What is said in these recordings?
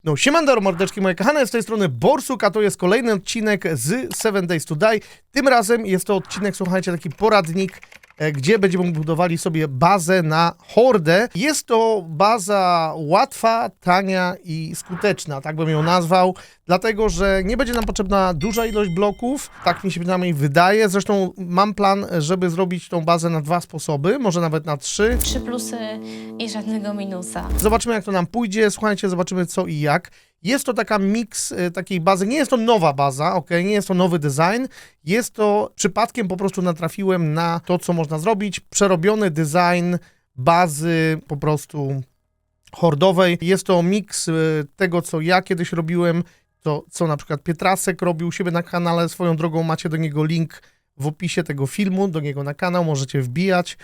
No, siemandero mordeczki moje kochane, z tej strony Borsuk, a to jest kolejny odcinek z 7 Days to Die. Tym razem jest to odcinek, słuchajcie, taki poradnik, gdzie będziemy budowali sobie bazę na hordę. Jest to baza łatwa, tania i skuteczna, tak bym ją nazwał, dlatego, że nie będzie nam potrzebna duża ilość bloków, tak mi się przynajmniej wydaje. Zresztą mam plan, żeby zrobić tą bazę na 2 sposoby, może nawet na 3. 3 plusy i żadnego minusa. Zobaczymy, jak to nam pójdzie, słuchajcie, zobaczymy co i jak. Jest to taka miks takiej bazy, nie jest to nowa baza, ok, nie jest to nowy design, jest to przypadkiem po prostu natrafiłem na to, co można zrobić, przerobiony design bazy po prostu hordowej. Jest to miks tego, co ja kiedyś robiłem, to co na przykład Pietrasek robił u siebie na kanale, swoją drogą macie do niego link w opisie tego filmu, do niego na kanał, możecie wbijać.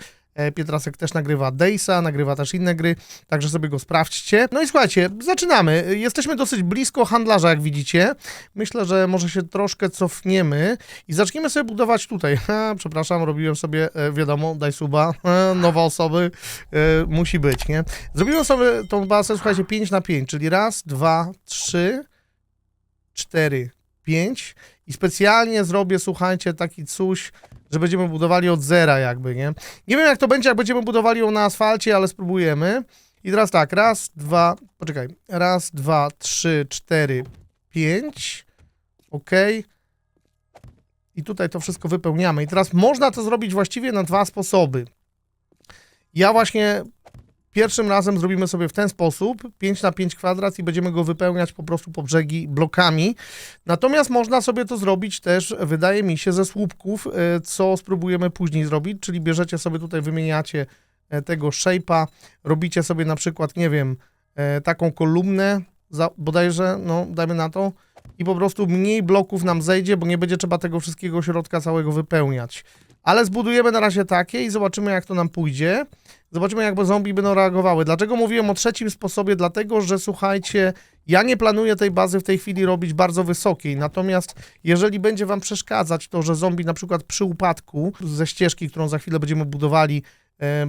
Pietrasek też nagrywa Daysa, nagrywa też inne gry, także sobie go sprawdźcie. No i słuchajcie, zaczynamy. Jesteśmy dosyć blisko handlarza, jak widzicie. Myślę, że może się troszkę cofniemy i zaczniemy sobie budować tutaj. Przepraszam, robiłem sobie, wiadomo, daj suba, nowe osoby, musi być, nie? Zrobiłem sobie tą bazę, słuchajcie, 5 na 5, czyli raz, 2, 3, 4, 5 i specjalnie zrobię, słuchajcie, taki coś, że będziemy budowali od zera jakby, nie? Nie wiem, jak to będzie, jak będziemy budowali ją na asfalcie, ale spróbujemy. I teraz tak, raz, dwa, poczekaj, raz, dwa, 3, 4, 5, ok. I tutaj to wszystko wypełniamy. I teraz można to zrobić właściwie na 2 sposoby. Ja właśnie pierwszym razem zrobimy sobie w ten sposób, 5 na 5 kwadrat i będziemy go wypełniać po prostu po brzegi blokami. Natomiast można sobie to zrobić też, wydaje mi się, ze słupków, co spróbujemy później zrobić, czyli bierzecie sobie tutaj, wymieniacie tego shape'a, robicie sobie na przykład, nie wiem, taką kolumnę, bodajże, no dajmy na to, i po prostu mniej bloków nam zejdzie, bo nie będzie trzeba tego wszystkiego środka całego wypełniać. Ale zbudujemy na razie takie i zobaczymy, jak to nam pójdzie. Zobaczymy, jak zombie będą reagowały. Dlaczego mówiłem o trzecim sposobie? Dlatego, że słuchajcie, ja nie planuję tej bazy w tej chwili robić bardzo wysokiej. Natomiast jeżeli będzie wam przeszkadzać to, że zombie na przykład przy upadku ze ścieżki, którą za chwilę będziemy budowali,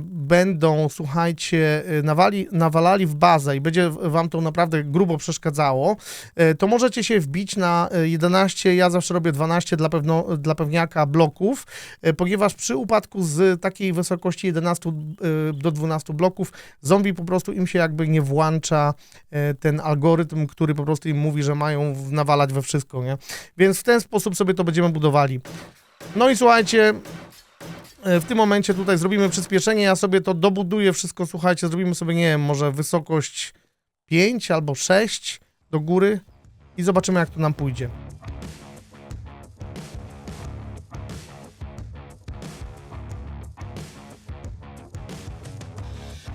będą, słuchajcie, nawalali w bazę i będzie wam to naprawdę grubo przeszkadzało, to możecie się wbić na 11, ja zawsze robię 12 dla pewniaka bloków, ponieważ przy upadku z takiej wysokości 11 do 12 bloków zombie po prostu im się jakby nie włącza ten algorytm, który po prostu im mówi, że mają nawalać we wszystko, nie? Więc w ten sposób sobie to będziemy budowali. No i słuchajcie, w tym momencie tutaj zrobimy przyspieszenie, ja sobie to dobuduję wszystko, słuchajcie, zrobimy sobie, nie wiem, może wysokość 5 albo 6 do góry i zobaczymy, jak to nam pójdzie.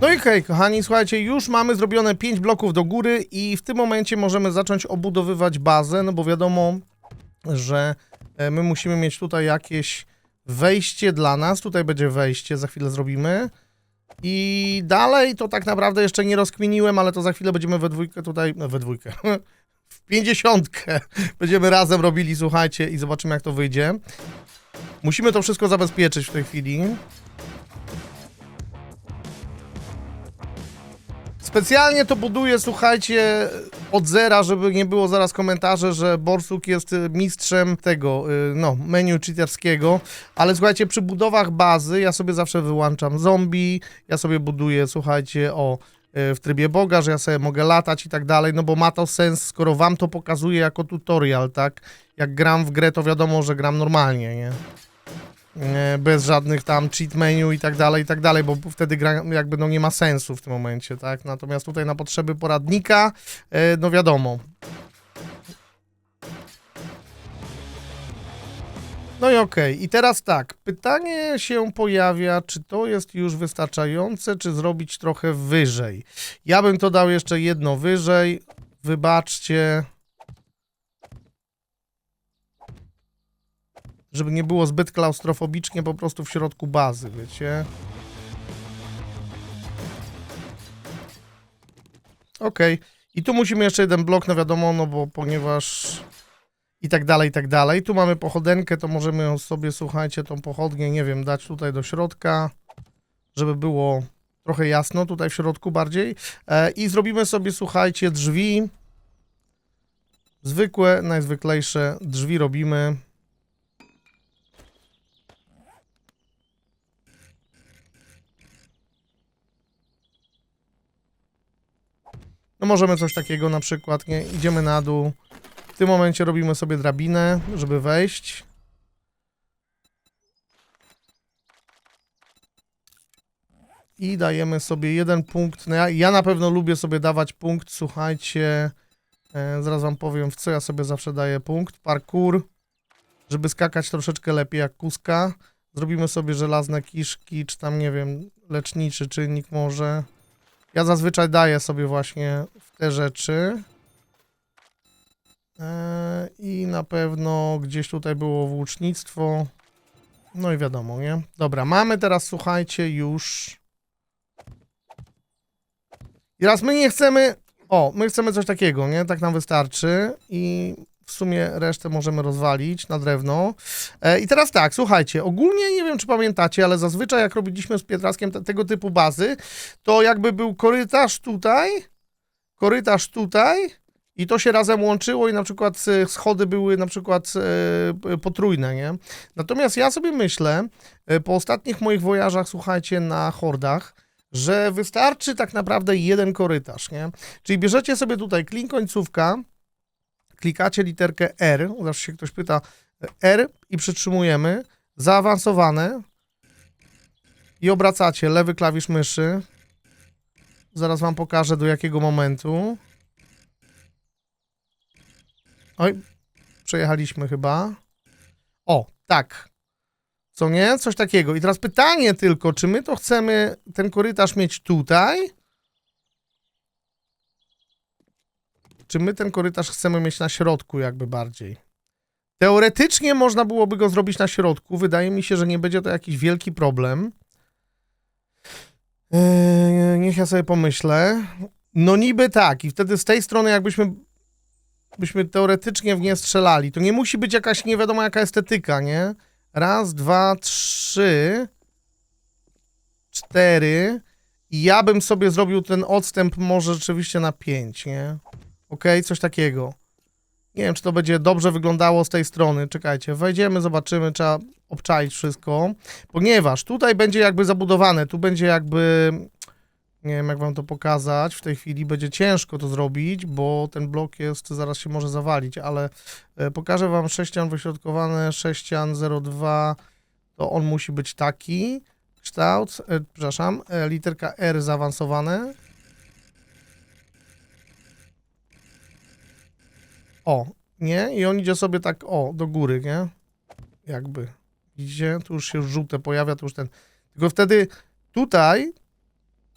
No i hej, kochani, słuchajcie, już mamy zrobione 5 bloków do góry i w tym momencie możemy zacząć obudowywać bazę, no bo wiadomo, że my musimy mieć tutaj jakieś wejście dla nas, tutaj będzie wejście, za chwilę zrobimy i dalej to tak naprawdę jeszcze nie rozkminiłem, ale to za chwilę będziemy we dwójkę tutaj, no we dwójkę, w 50 będziemy razem robili, słuchajcie, i zobaczymy, jak to wyjdzie. Musimy to wszystko zabezpieczyć w tej chwili. Specjalnie to buduję, słuchajcie, od zera, żeby nie było zaraz komentarzy, że Borsuk jest mistrzem tego, no, menu cheaterskiego, ale słuchajcie, przy budowach bazy ja sobie zawsze wyłączam zombie, ja sobie buduję, słuchajcie, w trybie Boga, że ja sobie mogę latać i tak dalej, no bo ma to sens, skoro wam to pokazuję jako tutorial, tak? Jak gram w grę, to wiadomo, że gram normalnie, nie? Bez żadnych tam cheat menu i tak dalej, bo wtedy gra jakby no nie ma sensu w tym momencie, tak? Natomiast tutaj na potrzeby poradnika, no wiadomo. No i okej. I teraz tak, pytanie się pojawia, czy to jest już wystarczające, czy zrobić trochę wyżej. Ja bym to dał jeszcze jedno wyżej, wybaczcie. Żeby nie było zbyt klaustrofobicznie po prostu w środku bazy, wiecie? Okej. I tu musimy jeszcze jeden blok, no wiadomo, no bo ponieważ i tak dalej, i tak dalej. Tu mamy pochodenkę, to możemy ją sobie, słuchajcie, tą pochodnię, nie wiem, dać tutaj do środka, żeby było trochę jasno tutaj w środku bardziej. I zrobimy sobie, słuchajcie, drzwi Zwykłe, najzwyklejsze drzwi robimy. No możemy coś takiego na przykład, nie? Idziemy na dół. W tym momencie robimy sobie drabinę, żeby wejść. I dajemy sobie jeden punkt. No ja na pewno lubię sobie dawać punkt, słuchajcie. Zaraz wam powiem, w co ja sobie zawsze daję punkt. Parkour, żeby skakać troszeczkę lepiej jak kuska. Zrobimy sobie żelazne kiszki, czy tam, nie wiem, leczniczy czynnik może. Ja zazwyczaj daję sobie właśnie w te rzeczy. I na pewno gdzieś tutaj było włócznictwo. No i wiadomo, nie? Dobra, mamy teraz, słuchajcie, już... I raz my nie chcemy... O, my chcemy coś takiego, nie? Tak nam wystarczy. I w sumie resztę możemy rozwalić na drewno. I teraz tak, słuchajcie, ogólnie nie wiem, czy pamiętacie, ale zazwyczaj jak robiliśmy z Pietraskiem tego typu bazy, to jakby był korytarz tutaj i to się razem łączyło i na przykład schody były na przykład potrójne, nie? Natomiast ja sobie myślę, po ostatnich moich wojażach, słuchajcie, na hordach, że wystarczy tak naprawdę jeden korytarz, nie? Czyli bierzecie sobie tutaj klin końcówka, klikacie literkę R, zawsze się ktoś pyta R i przytrzymujemy, zaawansowane i obracacie lewy klawisz myszy. Zaraz wam pokażę do jakiego momentu. Oj, przejechaliśmy chyba. O, tak. Co nie? Coś takiego. I teraz pytanie tylko, czy my to chcemy ten korytarz mieć tutaj? Czy my ten korytarz chcemy mieć na środku jakby bardziej? Teoretycznie można byłoby go zrobić na środku. Wydaje mi się, że nie będzie to jakiś wielki problem. Niech ja sobie pomyślę. No niby tak. I wtedy z tej strony jakbyśmy teoretycznie w nie strzelali. To nie musi być jakaś nie wiadomo jaka estetyka, nie? Raz, dwa, trzy, cztery. I ja bym sobie zrobił ten odstęp może rzeczywiście na 5, nie? Okej, coś takiego. Nie wiem, czy to będzie dobrze wyglądało z tej strony. Czekajcie, wejdziemy, zobaczymy, trzeba obczaić wszystko. Ponieważ tutaj będzie jakby zabudowane, tu będzie jakby... Nie wiem, jak wam to pokazać. W tej chwili będzie ciężko to zrobić, bo ten blok jest, zaraz się może zawalić, ale pokażę wam sześcian wyśrodkowany, sześcian 02, to on musi być taki. Kształt, przepraszam, literka R zaawansowane. O, nie? I on idzie sobie tak, o, do góry, nie? Jakby. Widzicie? Tu już się żółte pojawia, to już ten... Tylko wtedy tutaj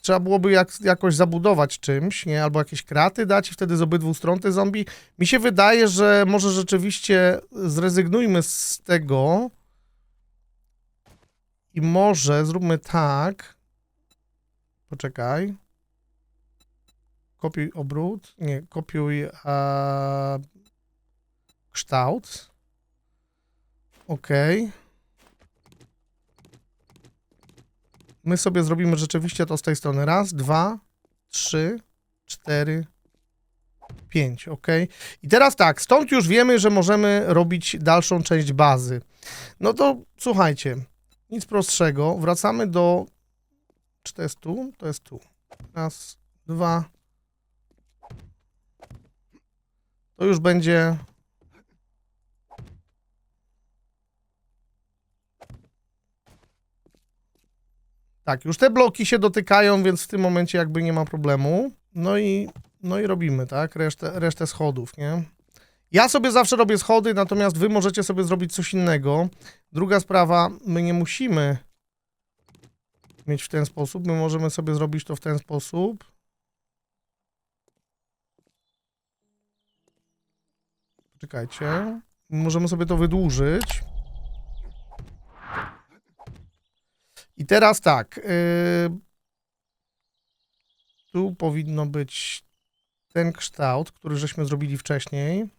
trzeba byłoby jakoś zabudować czymś, nie? Albo jakieś kraty dać i wtedy z obydwu stron te zombie. Mi się wydaje, że może rzeczywiście zrezygnujmy z tego i może zróbmy tak. Poczekaj. Kopiuj obrót. Nie, kopiuj kształt. Okej. My sobie zrobimy rzeczywiście to z tej strony. Raz, dwa, trzy, cztery, 5, ok? I teraz tak, stąd już wiemy, że możemy robić dalszą część bazy. No to słuchajcie, nic prostszego. Wracamy do... Czy to jest tu? To jest tu. Raz, dwa. To już będzie... Tak, już te bloki się dotykają, więc w tym momencie jakby nie ma problemu. No i robimy, tak? Resztę schodów, nie? Ja sobie zawsze robię schody, natomiast wy możecie sobie zrobić coś innego. Druga sprawa, my nie musimy mieć w ten sposób. My możemy sobie zrobić to w ten sposób. Czekajcie. Możemy sobie to wydłużyć. I teraz tak. Tu powinno być ten kształt, który żeśmy zrobili wcześniej.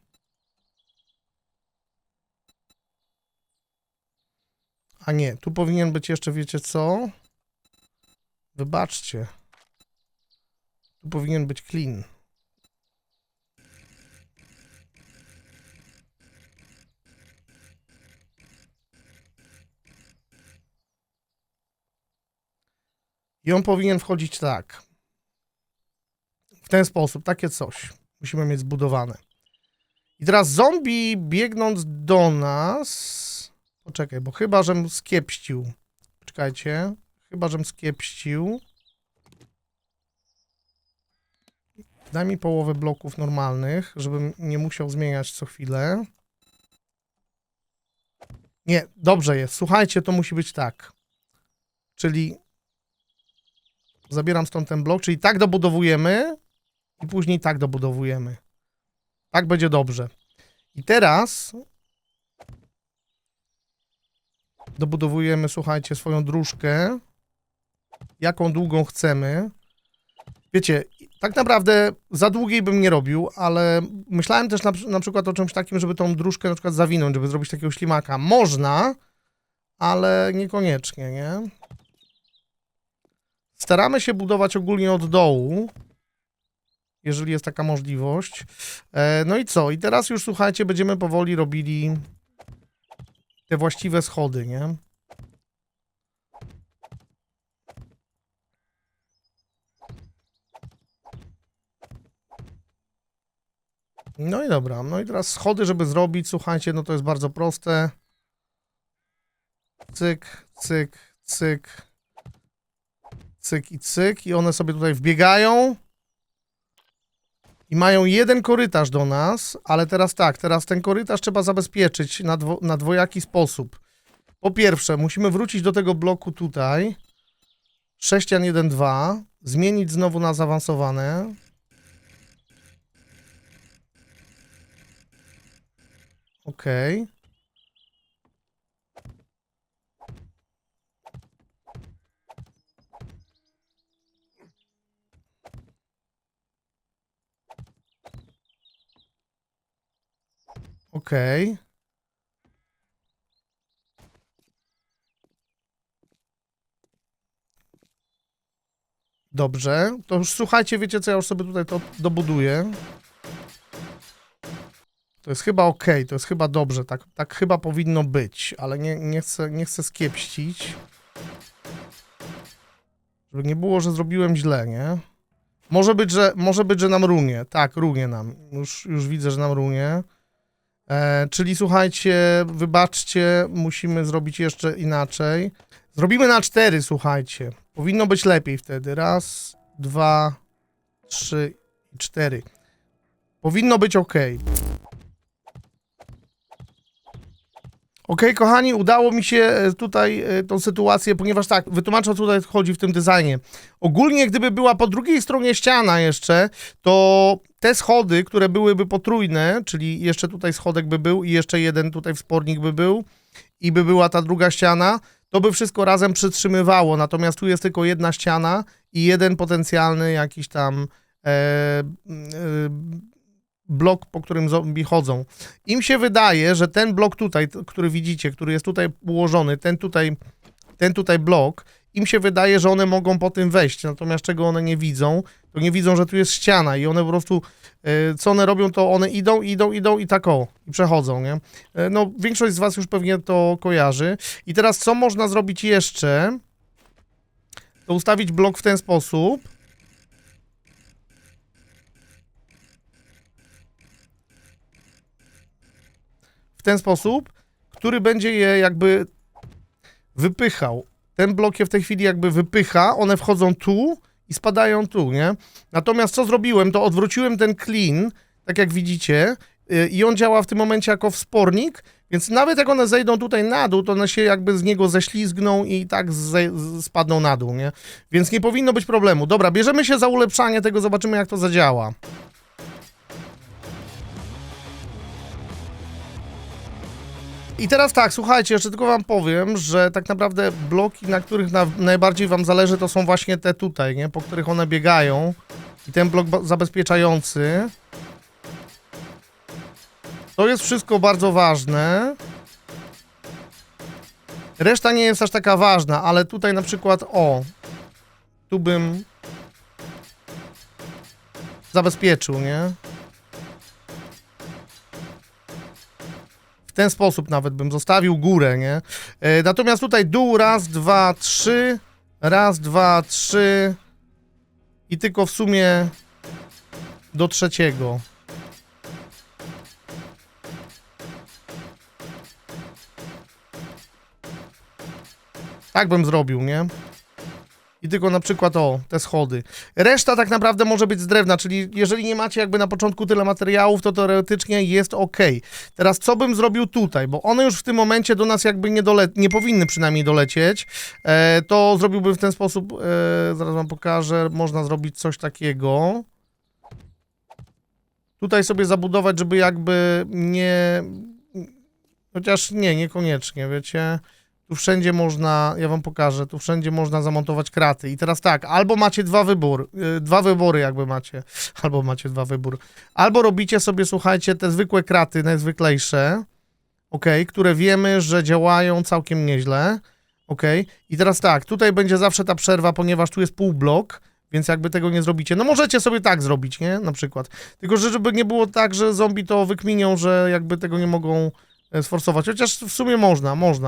A nie, tu powinien być jeszcze, wiecie co? Wybaczcie. Tu powinien być clean. I on powinien wchodzić tak. W ten sposób, takie coś. Musimy mieć zbudowane. I teraz zombie biegnąc do nas... Poczekaj, bo chyba, żem skiepścił. Czekajcie. Chyba, żem skiepścił. Daj mi połowę bloków normalnych, żebym nie musiał zmieniać co chwilę. Nie, dobrze jest. Słuchajcie, to musi być tak. Czyli zabieram stąd ten blok, czyli tak dobudowujemy i później tak dobudowujemy. Tak będzie dobrze. I teraz dobudowujemy, słuchajcie, swoją dróżkę. Jaką długą chcemy. Wiecie, tak naprawdę za długiej bym nie robił, ale myślałem też na przykład o czymś takim, żeby tą dróżkę na przykład zawinąć, żeby zrobić takiego ślimaka. Można, ale niekoniecznie, nie? Staramy się budować ogólnie od dołu, jeżeli jest taka możliwość. No i co? I teraz już, słuchajcie, będziemy powoli robili te właściwe schody, nie? No i dobra, no i teraz schody, żeby zrobić, słuchajcie, no to jest bardzo proste. Cyk, cyk, cyk, cyk i cyk i one sobie tutaj wbiegają i mają jeden korytarz do nas, ale teraz tak, teraz ten korytarz trzeba zabezpieczyć na dwojaki sposób. Po pierwsze, musimy wrócić do tego bloku tutaj, sześcian 1, 2, zmienić znowu na zaawansowane. Okej. Okej. Dobrze. To już słuchajcie, wiecie co, ja już sobie tutaj to dobuduję. To jest chyba okej, to jest chyba dobrze, tak chyba powinno być, ale nie chcę skiepścić. Żeby nie było, że zrobiłem źle, nie? Może być, że nam runie. Tak, runie nam. Już widzę, że nam runie. Czyli słuchajcie, wybaczcie, musimy zrobić jeszcze inaczej. Zrobimy na 4, słuchajcie. Powinno być lepiej wtedy. 1, 2, 3 i 4. Powinno być ok. Okej, kochani, udało mi się tutaj tą sytuację, ponieważ tak, wytłumaczę, o co tutaj chodzi w tym designie. Ogólnie, gdyby była po drugiej stronie ściana jeszcze, to te schody, które byłyby potrójne, czyli jeszcze tutaj schodek by był i jeszcze jeden tutaj wspornik by był i by była ta druga ściana, to by wszystko razem przytrzymywało. Natomiast tu jest tylko jedna ściana i jeden potencjalny jakiś tam blok, po którym zombie chodzą. Im się wydaje, że ten blok tutaj, który widzicie, który jest tutaj ułożony, ten tutaj blok, im się wydaje, że one mogą po tym wejść, natomiast czego one nie widzą, to nie widzą, że tu jest ściana i one po prostu, co one robią, to one idą i tak o, i przechodzą, nie? No, większość z was już pewnie to kojarzy. I teraz co można zrobić jeszcze? To ustawić blok w ten sposób. W ten sposób, który będzie je jakby wypychał. Ten blok je w tej chwili jakby wypycha, one wchodzą tu i spadają tu, nie? Natomiast co zrobiłem, to odwróciłem ten clean, tak jak widzicie, i on działa w tym momencie jako wspornik, więc nawet jak one zejdą tutaj na dół, to one się jakby z niego ześlizgną i tak spadną na dół, nie? Więc nie powinno być problemu. Dobra, bierzemy się za ulepszanie tego, zobaczymy jak to zadziała. I teraz tak, słuchajcie, jeszcze tylko wam powiem, że tak naprawdę bloki, na których najbardziej wam zależy, to są właśnie te tutaj, nie? Po których one biegają. I ten blok zabezpieczający. To jest wszystko bardzo ważne. Reszta nie jest aż taka ważna, ale tutaj na przykład, o, tu bym zabezpieczył, nie? W ten sposób nawet bym zostawił górę, nie? Natomiast tutaj dół, 1, 2, 3, Raz, dwa, trzy. I tylko w sumie do trzeciego. Tak bym zrobił, nie? I tylko na przykład, te schody. Reszta tak naprawdę może być z drewna, czyli jeżeli nie macie jakby na początku tyle materiałów, to teoretycznie jest ok. Teraz co bym zrobił tutaj? Bo one już w tym momencie do nas jakby nie powinny przynajmniej dolecieć. To zrobiłbym w ten sposób, zaraz wam pokażę, można zrobić coś takiego. Tutaj sobie zabudować, żeby jakby nie... Chociaż niekoniecznie, wiecie... Tu wszędzie można, ja wam pokażę, tu wszędzie można zamontować kraty. I teraz tak, albo macie dwa wybory jakby macie, albo macie dwa wybory. Albo robicie sobie, słuchajcie, te zwykłe kraty, najzwyklejsze, które wiemy, że działają całkiem nieźle, I teraz tak, tutaj będzie zawsze ta przerwa, ponieważ tu jest półblok, więc jakby tego nie zrobicie. No możecie sobie tak zrobić, nie? Na przykład. Tylko, że żeby nie było tak, że zombie to wykminią, że jakby tego nie mogą sforsować, chociaż w sumie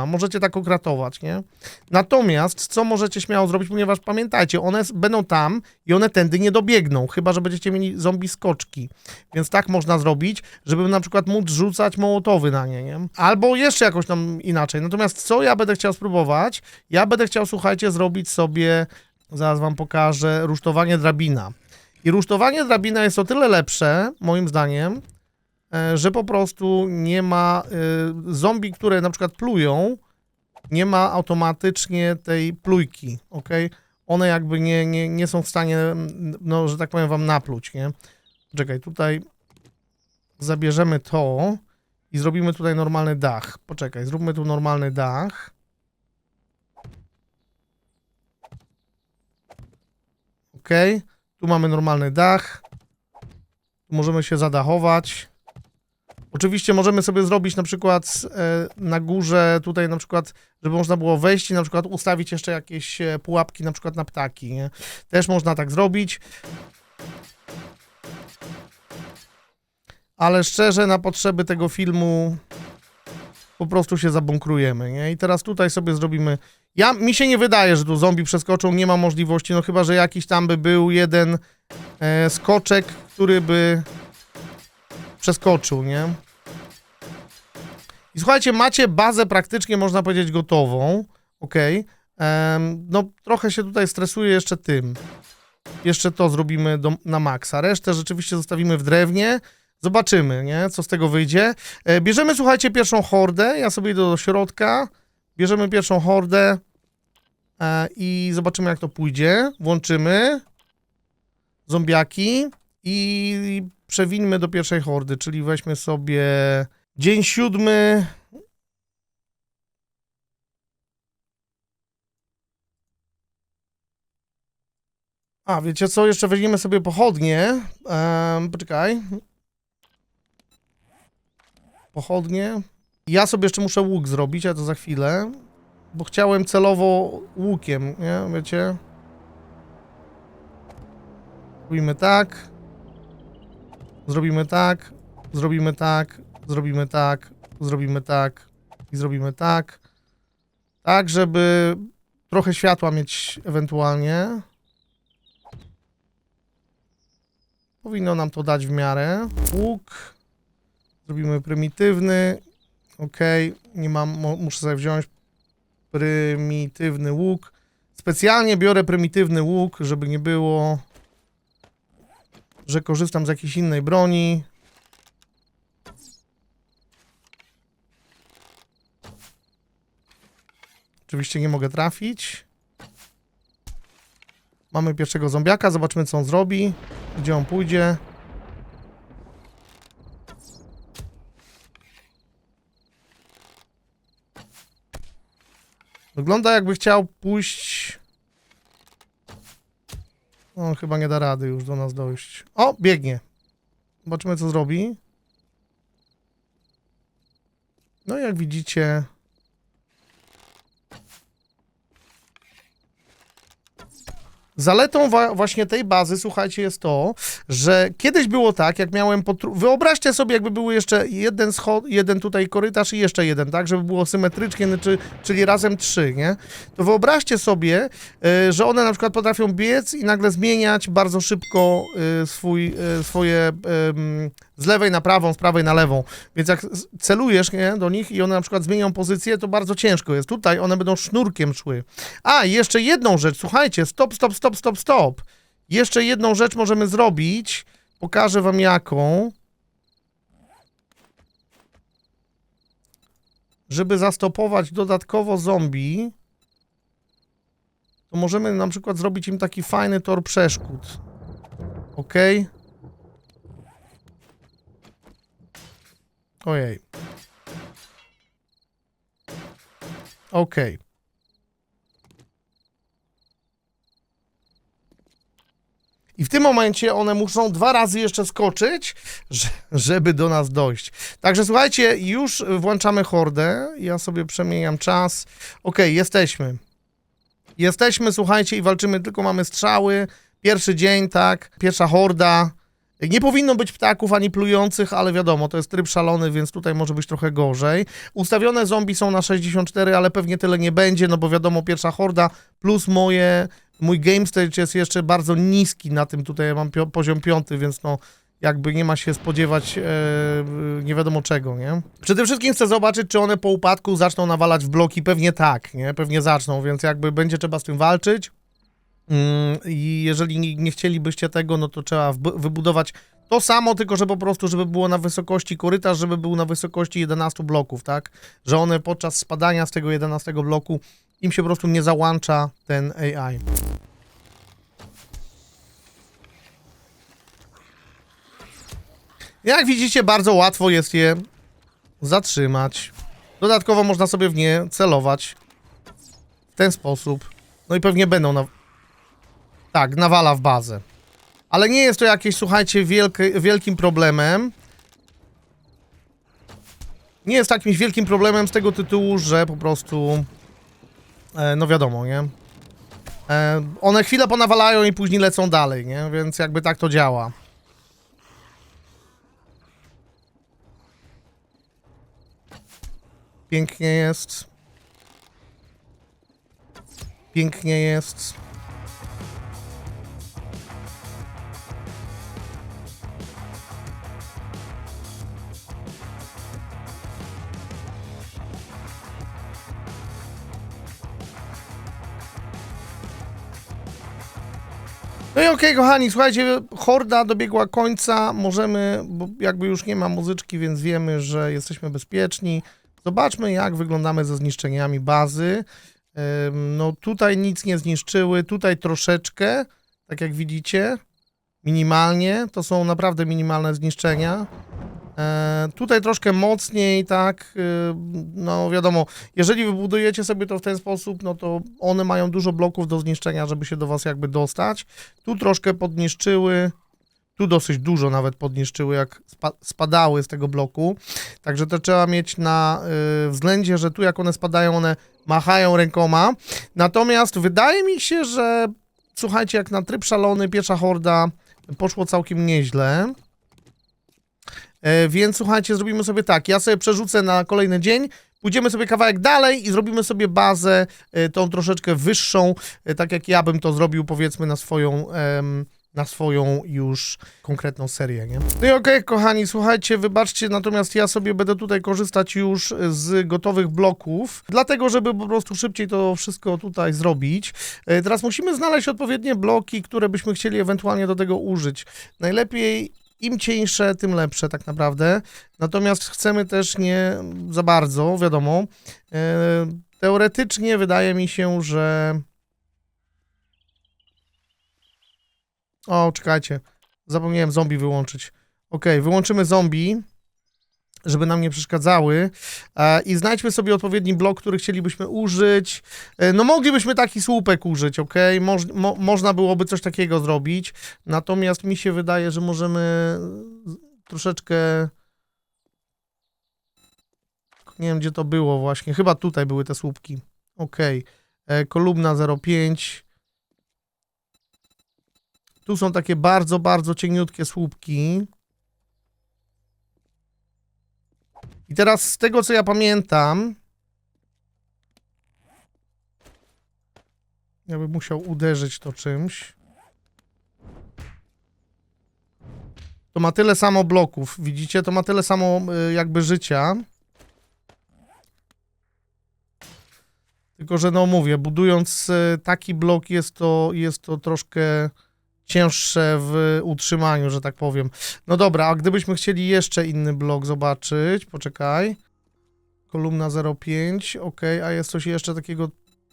możecie tak okratować, nie? Natomiast, co możecie śmiało zrobić, ponieważ pamiętajcie, one będą tam i one tędy nie dobiegną, chyba, że będziecie mieli zombie skoczki, więc tak można zrobić, żeby na przykład móc rzucać mołotowy na nie? Albo jeszcze jakoś tam inaczej, natomiast co ja będę chciał spróbować? Ja będę chciał, słuchajcie, zrobić sobie, zaraz wam pokażę, rusztowanie drabina. I rusztowanie drabina jest o tyle lepsze, moim zdaniem, że po prostu nie ma zombie, które na przykład plują, nie ma automatycznie tej plujki, One jakby nie są w stanie, no, że tak powiem, wam napluć, nie? Czekaj, tutaj zabierzemy to i zrobimy tutaj normalny dach. Poczekaj, zróbmy tu normalny dach. Tu mamy normalny dach. Tu możemy się zadachować. Oczywiście możemy sobie zrobić na przykład na górze tutaj na przykład, żeby można było wejść i na przykład ustawić jeszcze jakieś pułapki na przykład na ptaki, nie? Też można tak zrobić. Ale szczerze na potrzeby tego filmu po prostu się zabunkrujemy, nie? I teraz tutaj sobie zrobimy... Mi się nie wydaje, że tu zombie przeskoczą, nie ma możliwości, no chyba, że jakiś tam by był jeden skoczek, który by przeskoczył, nie? I słuchajcie, macie bazę praktycznie, można powiedzieć, gotową, no trochę się tutaj stresuję jeszcze tym. Jeszcze to zrobimy na maksa. Resztę rzeczywiście zostawimy w drewnie. Zobaczymy, nie? Co z tego wyjdzie. Bierzemy, słuchajcie, pierwszą hordę. Ja sobie idę do środka. Bierzemy pierwszą hordę i zobaczymy, jak to pójdzie. Włączymy zombiaki i przewinmy do pierwszej hordy, czyli weźmy sobie dzień 7. A, wiecie co? Jeszcze weźmiemy sobie pochodnie. Poczekaj. Pochodnie. Ja sobie jeszcze muszę łuk zrobić, a to za chwilę. Bo chciałem celowo łukiem, nie? Wiecie? Zrobimy tak. Zrobimy tak. Zrobimy tak. Zrobimy tak. Zrobimy tak. I zrobimy tak. Tak, żeby trochę światła mieć ewentualnie. Powinno nam to dać w miarę. Łuk. Zrobimy prymitywny. Nie mam, muszę sobie wziąć prymitywny łuk. Specjalnie biorę prymitywny łuk, żeby nie było, że korzystam z jakiejś innej broni. Oczywiście nie mogę trafić. Mamy pierwszego zombiaka, zobaczmy, co on zrobi. Gdzie on pójdzie. Wygląda, jakby chciał pójść... On chyba nie da rady już do nas dojść. O, biegnie. Zobaczymy, co zrobi. No i jak widzicie... Zaletą właśnie tej bazy, słuchajcie, jest to, że kiedyś było tak, jak miałem... Wyobraźcie sobie, jakby był jeszcze jeden tutaj korytarz i jeszcze jeden, tak? Żeby było symetrycznie, czyli razem 3, nie? To wyobraźcie sobie, że one na przykład potrafią biec i nagle zmieniać bardzo szybko swoje... z lewej na prawą, z prawej na lewą. Więc jak celujesz, nie, do nich i one na przykład zmienią pozycję, to bardzo ciężko jest. Tutaj one będą sznurkiem szły. A, jeszcze jedną rzecz, słuchajcie, stop. Jeszcze jedną rzecz możemy zrobić. Pokażę wam jaką. Żeby zastopować dodatkowo zombie, to możemy na przykład zrobić im taki fajny tor przeszkód. Ok? Ojej. Okej. I w tym momencie one muszą 2 razy jeszcze skoczyć, żeby do nas dojść. Także słuchajcie, już włączamy hordę. Ja sobie przemieniam czas. Okej, jesteśmy. Jesteśmy, słuchajcie, i walczymy, tylko mamy strzały. Pierwszy dzień, tak, pierwsza horda. Nie powinno być ptaków ani plujących, ale wiadomo, to jest tryb szalony, więc tutaj może być trochę gorzej. Ustawione zombie są na 64, ale pewnie tyle nie będzie, no bo wiadomo, pierwsza horda plus mój game stage jest jeszcze bardzo niski na tym, tutaj ja mam poziom 5, więc no jakby nie ma się spodziewać nie wiadomo czego, nie? Przede wszystkim chcę zobaczyć, czy one po upadku zaczną nawalać w bloki, pewnie tak, nie? Pewnie zaczną, więc jakby będzie trzeba z tym walczyć. I jeżeli nie chcielibyście tego, no to trzeba wybudować to samo, tylko że po prostu, żeby było na wysokości korytarz, żeby był na wysokości 11 bloków, tak? Że one podczas spadania z tego 11 bloku im się po prostu nie załącza ten AI. Jak widzicie, bardzo łatwo jest je zatrzymać. Dodatkowo można sobie w nie celować w ten sposób. No i pewnie będą tak, nawala w bazę. Ale nie jest to jakieś, słuchajcie, wielkim problemem. Nie jest jakimś wielkim problemem z tego tytułu, że po prostu... no wiadomo, nie? One chwilę ponawalają i później lecą dalej, nie? Więc jakby tak to działa. Pięknie jest. Pięknie jest. No i okej, kochani, słuchajcie, horda dobiegła końca, możemy, bo jakby już nie ma muzyczki, więc wiemy, że jesteśmy bezpieczni. Zobaczmy, jak wyglądamy ze zniszczeniami bazy. No tutaj nic nie zniszczyły, tutaj troszeczkę, tak jak widzicie, minimalnie, to są naprawdę minimalne zniszczenia. Tutaj troszkę mocniej, tak, no wiadomo, jeżeli wybudujecie sobie to w ten sposób, no to one mają dużo bloków do zniszczenia, żeby się do was jakby dostać. Tu troszkę podniszczyły, tu dosyć dużo nawet podniszczyły, jak spadały z tego bloku. Także to trzeba mieć na względzie, że tu jak one spadają, one machają rękoma. Natomiast wydaje mi się, że słuchajcie, jak na tryb szalony, pierwsza horda poszło całkiem nieźle. Więc słuchajcie, zrobimy sobie tak, ja sobie przerzucę na kolejny dzień, pójdziemy sobie kawałek dalej i zrobimy sobie bazę tą troszeczkę wyższą, tak jak ja bym to zrobił, powiedzmy, na swoją już konkretną serię, nie? No i okej, kochani, słuchajcie, wybaczcie, natomiast ja sobie będę tutaj korzystać już z gotowych bloków, dlatego, żeby po prostu szybciej to wszystko tutaj zrobić. Teraz musimy znaleźć odpowiednie bloki, które byśmy chcieli ewentualnie do tego użyć. Najlepiej im cieńsze, tym lepsze tak naprawdę. Natomiast chcemy też nie za bardzo, wiadomo. Teoretycznie wydaje mi się, że... O, czekajcie. Zapomniałem zombie wyłączyć. Okej, wyłączymy zombie, żeby nam nie przeszkadzały. I znajdźmy sobie odpowiedni blok, który chcielibyśmy użyć. No moglibyśmy taki słupek użyć, ok? Można byłoby coś takiego zrobić. Natomiast mi się wydaje, że możemy troszeczkę... Nie wiem, gdzie to było właśnie. Chyba tutaj były te słupki. Ok. Kolumna 0,5. Tu są takie bardzo, bardzo cieniutkie słupki. I teraz z tego, co ja pamiętam, ja bym musiał uderzyć to czymś. To ma tyle samo bloków, widzicie? To ma tyle samo jakby życia. Tylko że no mówię, budując taki blok jest to troszkę cięższe w utrzymaniu, że tak powiem. No dobra, a gdybyśmy chcieli jeszcze inny blok zobaczyć, poczekaj. Kolumna 0,5, ok, a jest coś jeszcze takiego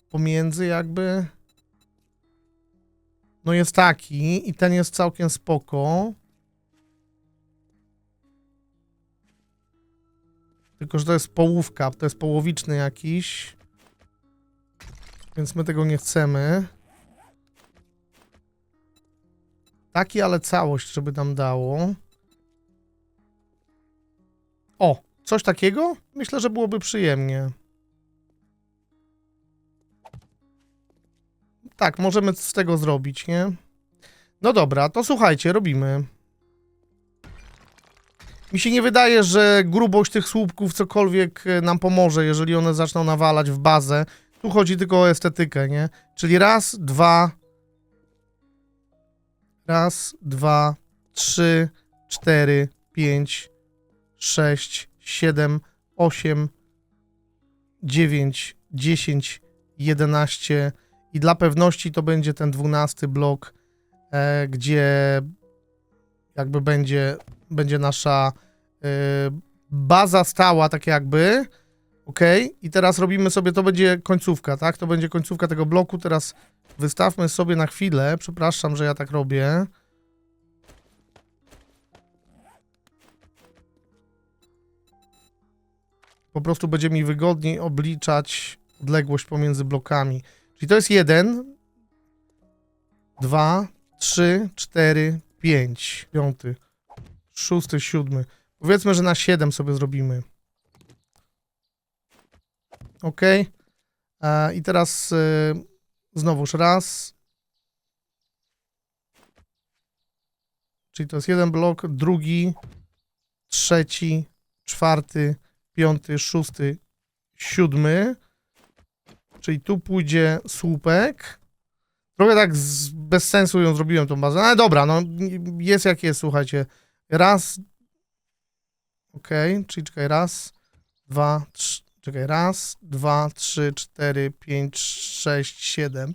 pomiędzy jakby? No jest taki i ten jest całkiem spoko. Tylko że to jest połówka, to jest połowiczny jakiś. Więc my tego nie chcemy. Taki, ale całość, żeby nam dało. O, coś takiego? Myślę, że byłoby przyjemnie. Tak, możemy z tego zrobić, nie? No dobra, to słuchajcie, robimy. Mi się nie wydaje, że grubość tych słupków cokolwiek nam pomoże, jeżeli one zaczną nawalać w bazę. Tu chodzi tylko o estetykę, nie? Czyli raz, dwa, 3, 4, 5, 6, 7, 8, 9, 10, 11 i dla pewności to będzie ten 12 blok, gdzie jakby będzie nasza baza stała, tak jakby. Ok, i teraz robimy sobie, to będzie końcówka, tak? To będzie końcówka tego bloku. Teraz wystawmy sobie na chwilę. Przepraszam, że ja tak robię. Po prostu będzie mi wygodniej obliczać odległość pomiędzy blokami. Czyli to jest 1, 2, 3, 4, 5, 5, 6, 7. Powiedzmy, że na 7 sobie zrobimy. Ok. I teraz znowuż raz. Czyli to jest jeden blok, drugi, trzeci, czwarty, 5, 6, 7. Czyli tu pójdzie słupek. Trochę tak bez sensu ją zrobiłem tą bazę. Ale dobra, no jest jak jest, słuchajcie. Raz. Ok, czyli czekaj, raz, 2, 3. Czekaj, raz, 2, 3, 4, 5, 6, 7.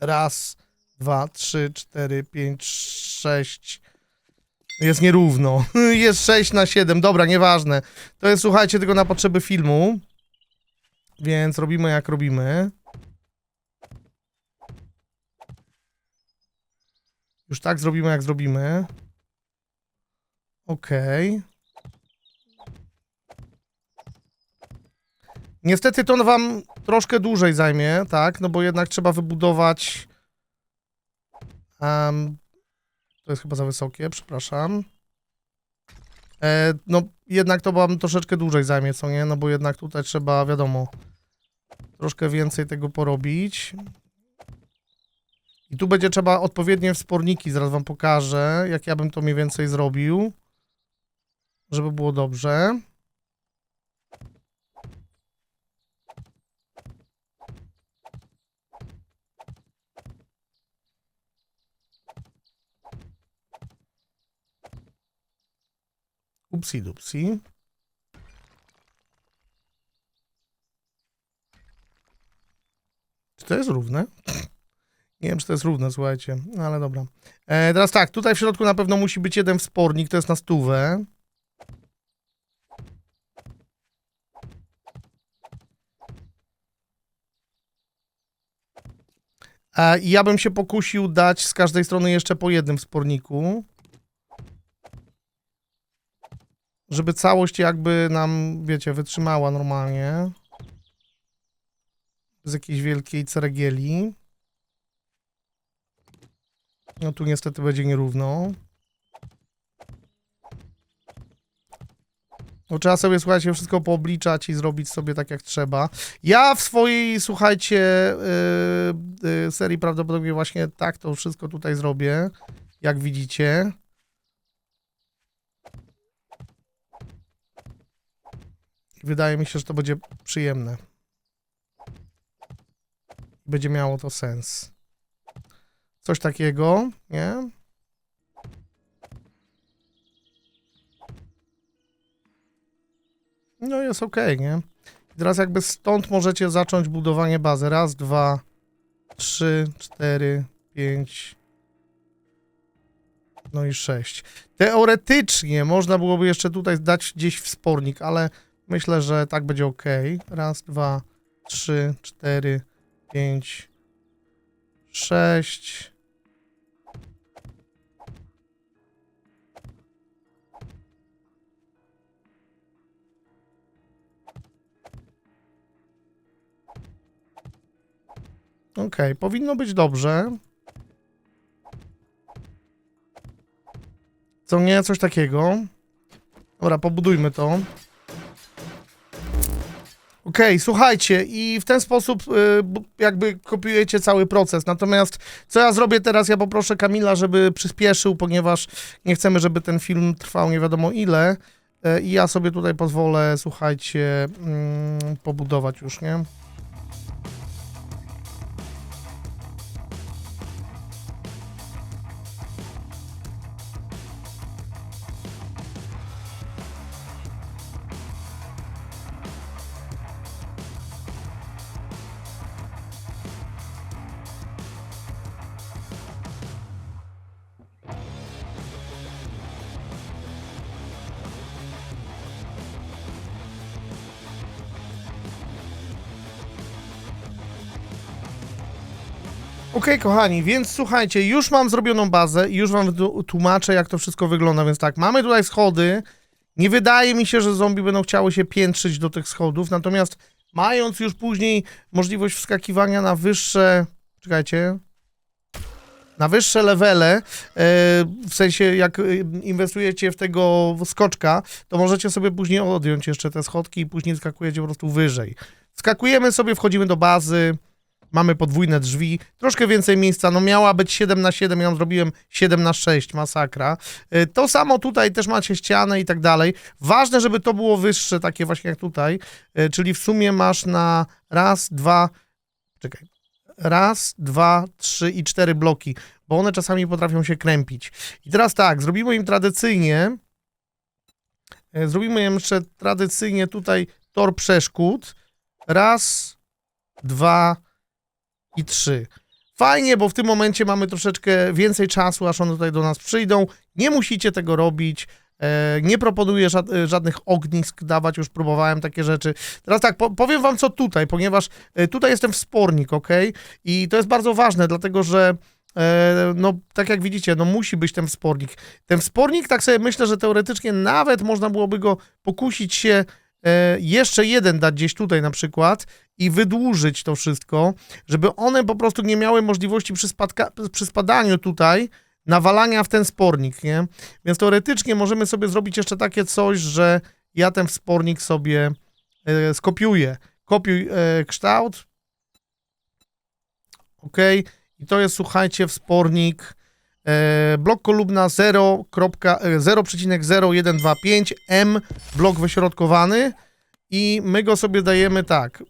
Raz, 2, 3, 4, 5, 6. Jest nierówno. Jest 6 na 7. Dobra, nieważne. To jest, słuchajcie, tylko na potrzeby filmu. Więc robimy jak robimy. Już tak zrobimy jak zrobimy. Okej. Niestety to wam troszkę dłużej zajmie, tak? No bo jednak trzeba wybudować... to jest chyba za wysokie, przepraszam. No jednak to wam troszeczkę dłużej zajmie, co nie? No bo jednak tutaj trzeba, wiadomo, troszkę więcej tego porobić. I tu będzie trzeba odpowiednie wsporniki, zaraz wam pokażę, jak ja bym to mniej więcej zrobił, żeby było dobrze. Upsi dupsi. Czy to jest równe? Nie wiem, czy to jest równe, słuchajcie, no ale dobra. Teraz tak, tutaj w środku na pewno musi być jeden wspornik, to jest na 100. I ja bym się pokusił dać z każdej strony jeszcze po jednym wsporniku. Żeby całość jakby nam, wiecie, wytrzymała normalnie. Bez jakiejś wielkiej ceregieli. No tu niestety będzie nierówno. No trzeba sobie, słuchajcie, wszystko poobliczać i zrobić sobie tak jak trzeba. Ja w swojej, słuchajcie, serii prawdopodobnie właśnie tak to wszystko tutaj zrobię. jak widzicie. Wydaje mi się, że to będzie przyjemne. Będzie miało to sens. Coś takiego, nie? No jest okej, nie? I teraz jakby stąd możecie zacząć budowanie bazy. Raz, dwa, 3, 4, 5, no i 6. Teoretycznie można byłoby jeszcze tutaj dać gdzieś wspornik, ale myślę, że tak będzie ok. Raz, dwa, 3, 4, 5, 6. Okej, powinno być dobrze. Co nie? Coś takiego. Dobra, pobudujmy to. Okej, słuchajcie, i w ten sposób jakby kopiujecie cały proces. Natomiast co ja zrobię teraz? Ja poproszę Kamila, żeby przyspieszył, ponieważ nie chcemy, żeby ten film trwał nie wiadomo ile. I ja sobie tutaj pozwolę, słuchajcie, pobudować już, nie? Okej, kochani, więc słuchajcie, już mam zrobioną bazę i już wam tłumaczę, jak to wszystko wygląda, więc tak, mamy tutaj schody. Nie wydaje mi się, że zombie będą chciały się piętrzyć do tych schodów, natomiast mając już później możliwość wskakiwania na wyższe... Czekajcie... Na wyższe levele, w sensie jak inwestujecie w tego skoczka, to możecie sobie później odjąć jeszcze te schodki i później skakujecie po prostu wyżej. Skakujemy sobie, wchodzimy do bazy, mamy podwójne drzwi, troszkę więcej miejsca, no miała być 7 na 7, ja ją zrobiłem 7 na 6, masakra. To samo tutaj też macie ścianę i tak dalej. Ważne, żeby to było wyższe, takie właśnie jak tutaj, czyli w sumie masz na raz, dwa, czekaj, raz, 2, 3 i 4 bloki, bo one czasami potrafią się krępić. I teraz tak, zrobimy im tradycyjnie, jeszcze tradycyjnie tutaj tor przeszkód, raz, 2 i 3. Fajnie, bo w tym momencie mamy troszeczkę więcej czasu, aż one tutaj do nas przyjdą. Nie musicie tego robić. Nie proponuję żadnych ognisk dawać, już próbowałem takie rzeczy. Teraz tak, powiem wam co tutaj, ponieważ tutaj jest ten wspornik, ok? I to jest bardzo ważne, dlatego że no, tak jak widzicie, no musi być ten wspornik. Ten wspornik, tak sobie myślę, że teoretycznie nawet można byłoby go pokusić się jeszcze jeden dać gdzieś tutaj na przykład i wydłużyć to wszystko, żeby one po prostu nie miały możliwości przy spadaniu tutaj nawalania w ten spornik, nie? Więc teoretycznie możemy sobie zrobić jeszcze takie coś, że ja ten wspornik sobie skopiuję. Kopiuj kształt. Ok. I to jest, słuchajcie, wspornik blok kolumna 0,0125 M, blok wyśrodkowany i my go sobie dajemy tak.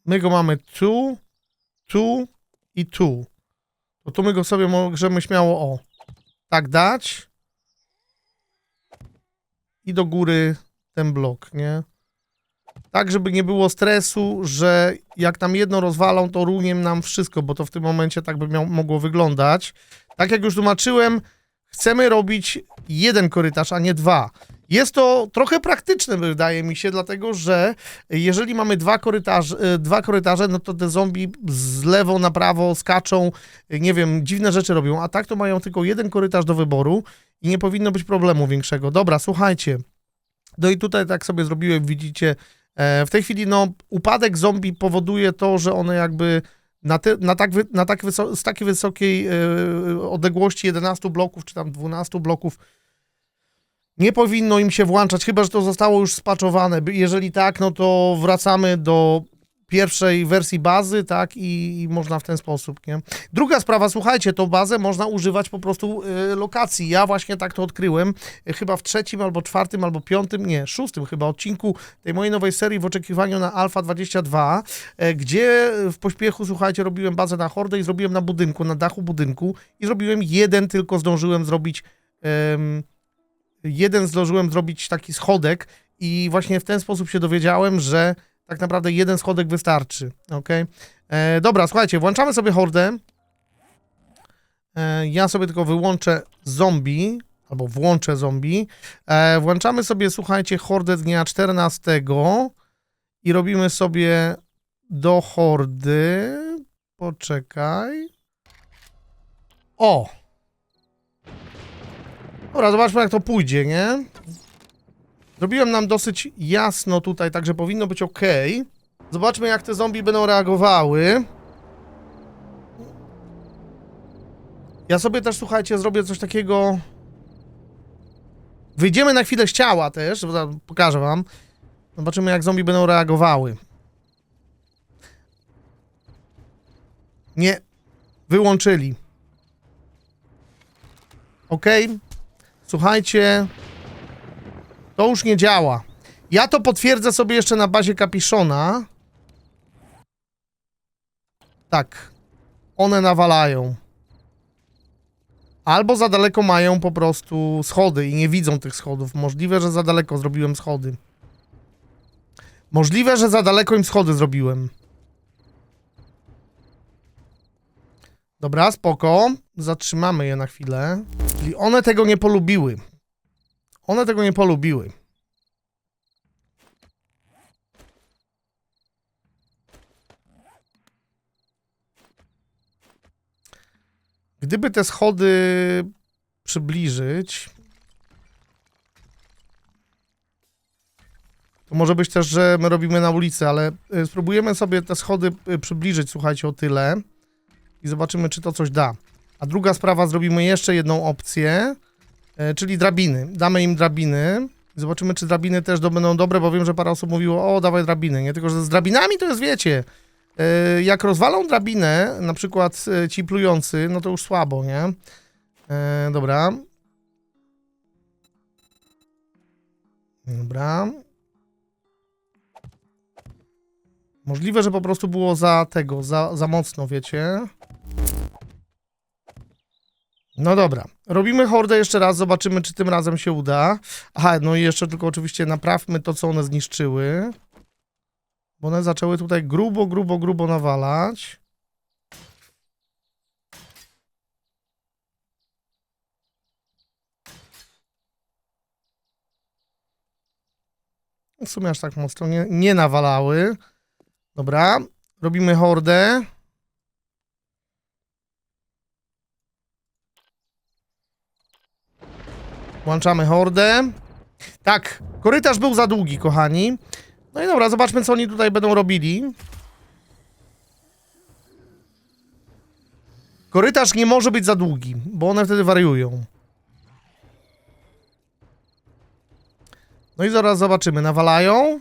My go mamy tu i tu. To tu my go sobie możemy śmiało, tak dać. I do góry ten blok, nie? Tak, żeby nie było stresu, że jak tam jedno rozwalą, to runie nam wszystko, bo to w tym momencie tak by mogło wyglądać. Tak jak już tłumaczyłem, chcemy robić jeden korytarz, a nie dwa. Jest to trochę praktyczne, wydaje mi się, dlatego że jeżeli mamy dwa korytarze, no to te zombie z lewo na prawo skaczą, nie wiem, dziwne rzeczy robią, a tak to mają tylko jeden korytarz do wyboru i nie powinno być problemu większego. Dobra, słuchajcie. No i tutaj tak sobie zrobiłem, widzicie, w tej chwili no upadek zombie powoduje to, że one jakby z takiej wysokiej odległości 11 bloków, czy tam 12 bloków nie powinno im się włączać, chyba że to zostało już spaczowane. Jeżeli tak, no to wracamy do pierwszej wersji bazy, tak, i można w ten sposób, nie? Druga sprawa, słuchajcie, tą bazę można używać po prostu lokacji. Ja właśnie tak to odkryłem, chyba w 3., albo 4., albo 5., nie, 6. chyba odcinku tej mojej nowej serii w oczekiwaniu na Alpha 22, gdzie w pośpiechu, słuchajcie, robiłem bazę na hordę i zrobiłem na budynku, na dachu budynku i zrobiłem tylko zdążyłem zrobić taki schodek i właśnie w ten sposób się dowiedziałem, że tak naprawdę jeden schodek wystarczy, ok? Dobra, słuchajcie, włączamy sobie hordę. Ja sobie tylko wyłączę zombie, albo włączę zombie. Włączamy sobie, słuchajcie, hordę dnia 14 i robimy sobie do hordy. Poczekaj. O! Dobra, zobaczmy, jak to pójdzie, nie? Zrobiłem nam dosyć jasno tutaj, także powinno być ok. Zobaczmy, jak te zombie będą reagowały. Ja sobie też, słuchajcie, zrobię coś takiego... Wyjdziemy na chwilę z ciała też, pokażę wam. Zobaczymy, jak zombie będą reagowały. Nie. Wyłączyli. Ok. Słuchajcie... To już nie działa. Ja to potwierdzę sobie jeszcze na bazie Kapiszona. Tak. One nawalają. Albo za daleko mają po prostu schody i nie widzą tych schodów. Możliwe, że za daleko zrobiłem schody. Możliwe, że za daleko im schody zrobiłem. Dobra, spoko. Zatrzymamy je na chwilę. Czyli one tego nie polubiły. One tego nie polubiły. Gdyby te schody przybliżyć, to może być też, że my robimy na ulicy, ale spróbujemy sobie te schody przybliżyć, słuchajcie, o tyle i zobaczymy, czy to coś da. A druga sprawa, zrobimy jeszcze jedną opcję, czyli drabiny. Damy im drabiny. Zobaczymy, czy drabiny też będą dobre, bo wiem, że parę osób mówiło, o, dawaj drabiny, nie? Tylko, że z drabinami to jest, wiecie, jak rozwalą drabinę, na przykład ci plujący, no to już słabo, nie? Dobra. Dobra. Możliwe, że po prostu było za mocno, wiecie? No dobra, robimy hordę jeszcze raz, zobaczymy, czy tym razem się uda. Aha, no i jeszcze tylko oczywiście naprawmy to, co one zniszczyły. Bo one zaczęły tutaj grubo nawalać. W sumie aż tak mocno nie nawalały. Dobra, robimy hordę. Włączamy hordę. Tak, korytarz był za długi, kochani. No i dobra, zobaczmy, co oni tutaj będą robili. Korytarz nie może być za długi, bo one wtedy wariują. No i zaraz zobaczymy. Nawalają.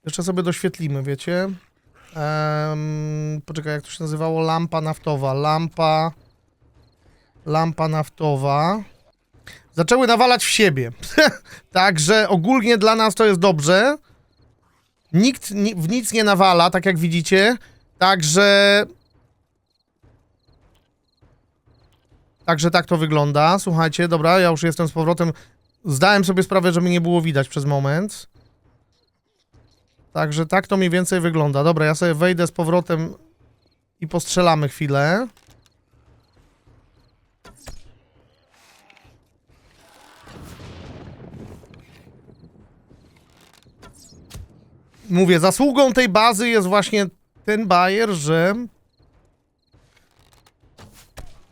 Jeszcze sobie doświetlimy, wiecie. Poczekaj, jak to się nazywało? Lampa naftowa. Lampa naftowa. Zaczęły nawalać w siebie. Także ogólnie dla nas to jest dobrze. Nikt w nic nie nawala, tak jak widzicie. Także tak to wygląda. Słuchajcie, dobra, ja już jestem z powrotem. Zdałem sobie sprawę, że mnie nie było widać przez moment. Także tak to mniej więcej wygląda. Dobra, ja sobie wejdę z powrotem i postrzelamy chwilę. Mówię, zasługą tej bazy jest właśnie ten bajer, że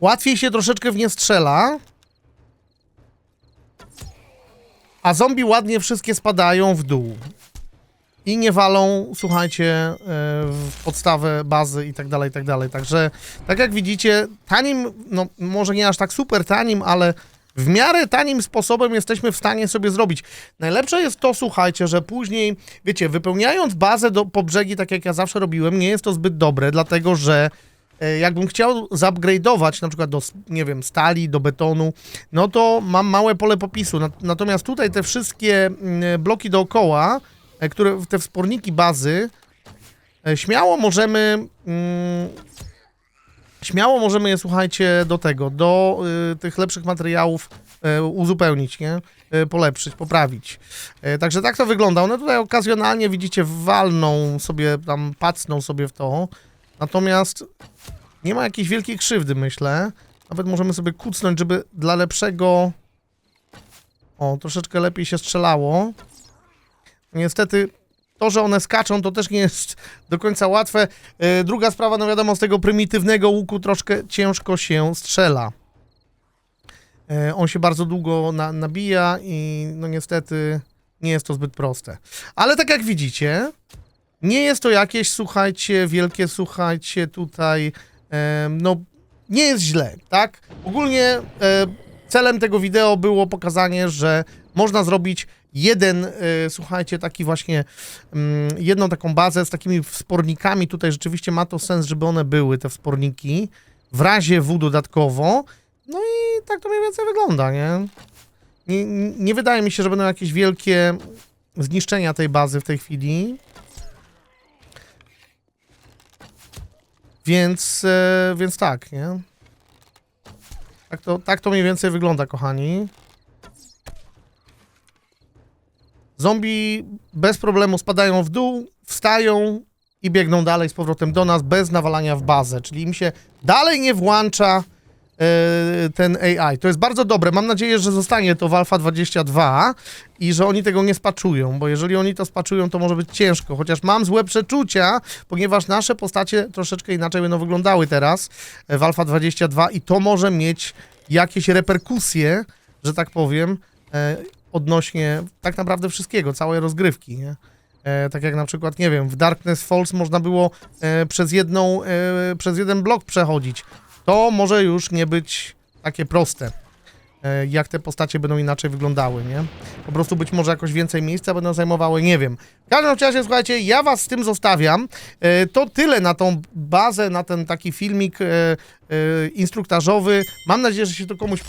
łatwiej się troszeczkę w nie strzela, a zombie ładnie wszystkie spadają w dół i nie walą, słuchajcie, w podstawę bazy i tak dalej, i tak dalej. Także, tak jak widzicie, tanim, no może nie aż tak super tanim, ale w miarę tanim sposobem jesteśmy w stanie sobie zrobić. Najlepsze jest to, słuchajcie, że później, wiecie, wypełniając bazę po brzegi, tak jak ja zawsze robiłem, nie jest to zbyt dobre, dlatego że jakbym chciał zupgrade'ować na przykład do, nie wiem, stali, do betonu, no to mam małe pole popisu. Natomiast tutaj te wszystkie bloki dookoła, które, te wsporniki bazy, śmiało możemy je, słuchajcie, do tego, do tych lepszych materiałów uzupełnić, nie? Polepszyć, poprawić. Także tak to wygląda. One tutaj okazjonalnie, widzicie, walną sobie, tam pacną sobie w to. Natomiast nie ma jakiejś wielkiej krzywdy, myślę. Nawet możemy sobie kucnąć, żeby dla lepszego... O, troszeczkę lepiej się strzelało. Niestety... To, że one skaczą, to też nie jest do końca łatwe. Druga sprawa, no wiadomo, z tego prymitywnego łuku troszkę ciężko się strzela. On się bardzo długo nabija i no niestety nie jest to zbyt proste. Ale tak jak widzicie, nie jest to jakieś, słuchajcie, wielkie, słuchajcie, tutaj, no nie jest źle, tak? Ogólnie celem tego wideo było pokazanie, że można zrobić słuchajcie, taki właśnie, jedną taką bazę z takimi wspornikami. Tutaj rzeczywiście ma to sens, żeby one były, te wsporniki, w razie W dodatkowo. No i tak to mniej więcej wygląda, nie? Nie wydaje mi się, że będą jakieś wielkie zniszczenia tej bazy w tej chwili. Więc tak, nie? Tak to mniej więcej wygląda, kochani. Zombie bez problemu spadają w dół, wstają i biegną dalej z powrotem do nas bez nawalania w bazę, czyli im się dalej nie włącza ten AI. To jest bardzo dobre. Mam nadzieję, że zostanie to w Alpha 22 i że oni tego nie spaczują, bo jeżeli oni to spaczują, to może być ciężko, chociaż mam złe przeczucia, ponieważ nasze postacie troszeczkę inaczej będą wyglądały teraz w Alpha 22 i to może mieć jakieś reperkusje, że tak powiem, odnośnie tak naprawdę wszystkiego, całej rozgrywki, nie? Tak jak na przykład, nie wiem, w Darkness Falls można było przez jeden blok przechodzić. To może już nie być takie proste, jak te postacie będą inaczej wyglądały, nie? Po prostu być może jakoś więcej miejsca będą zajmowały, nie wiem. W każdym razie, słuchajcie, ja was z tym zostawiam. To tyle na tą bazę, na ten taki filmik instruktażowy. Mam nadzieję, że się to komuś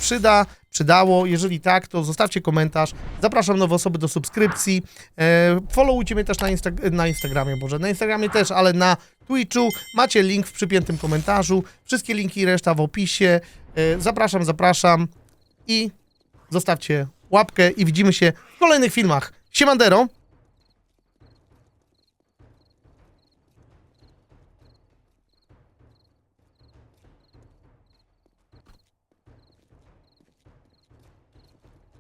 przydało. Jeżeli tak, to zostawcie komentarz. Zapraszam nowe osoby do subskrypcji. Followujcie mnie też na Instagramie, na Instagramie też, ale na Twitchu. Macie link w przypiętym komentarzu. Wszystkie linki i reszta w opisie. Zapraszam i zostawcie łapkę i widzimy się w kolejnych filmach. Siemandero!